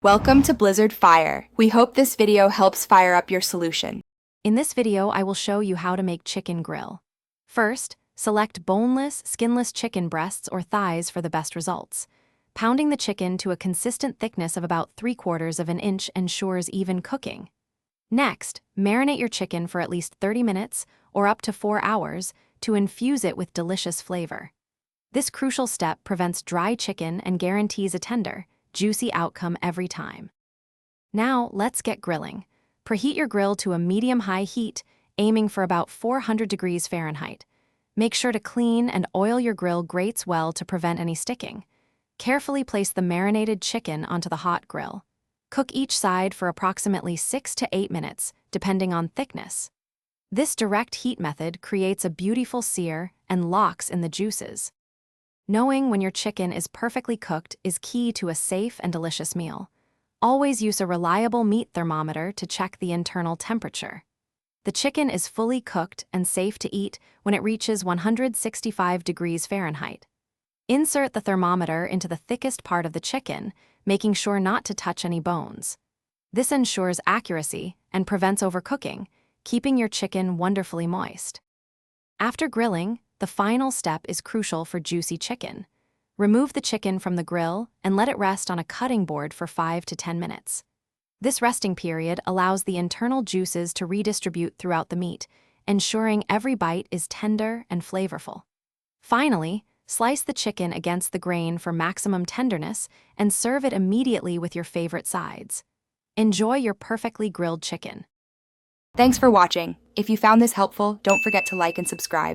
Welcome to Blizzard Fire. We hope this video helps fire up your solution. In this video, I will show you how to make chicken grill. First, select boneless, skinless chicken breasts or thighs for the best results. Pounding the chicken to a consistent thickness of about 3/4 of an inch ensures even cooking. Next, marinate your chicken for at least 30 minutes or up to 4 hours to infuse it with delicious flavor. This crucial step prevents dry chicken and guarantees a tender, juicy outcome every time. Now, let's get grilling. Preheat your grill to a medium-high heat, aiming for about 400 degrees Fahrenheit. Make sure to clean and oil your grill grates well to prevent any sticking. Carefully place the marinated chicken onto the hot grill. Cook each side for approximately 6 to 8 minutes, depending on thickness. This direct heat method creates a beautiful sear and locks in the juices. Knowing when your chicken is perfectly cooked is key to a safe and delicious meal. Always use a reliable meat thermometer to check the internal temperature. The chicken is fully cooked and safe to eat when it reaches 165 degrees Fahrenheit. Insert the thermometer into the thickest part of the chicken, making sure not to touch any bones. This ensures accuracy and prevents overcooking, keeping your chicken wonderfully moist. After grilling, the final step is crucial for juicy chicken. Remove the chicken from the grill and let it rest on a cutting board for 5 to 10 minutes. This resting period allows the internal juices to redistribute throughout the meat, ensuring every bite is tender and flavorful. Finally, slice the chicken against the grain for maximum tenderness and serve it immediately with your favorite sides. Enjoy your perfectly grilled chicken. Thanks for watching. If you found this helpful, don't forget to like and subscribe.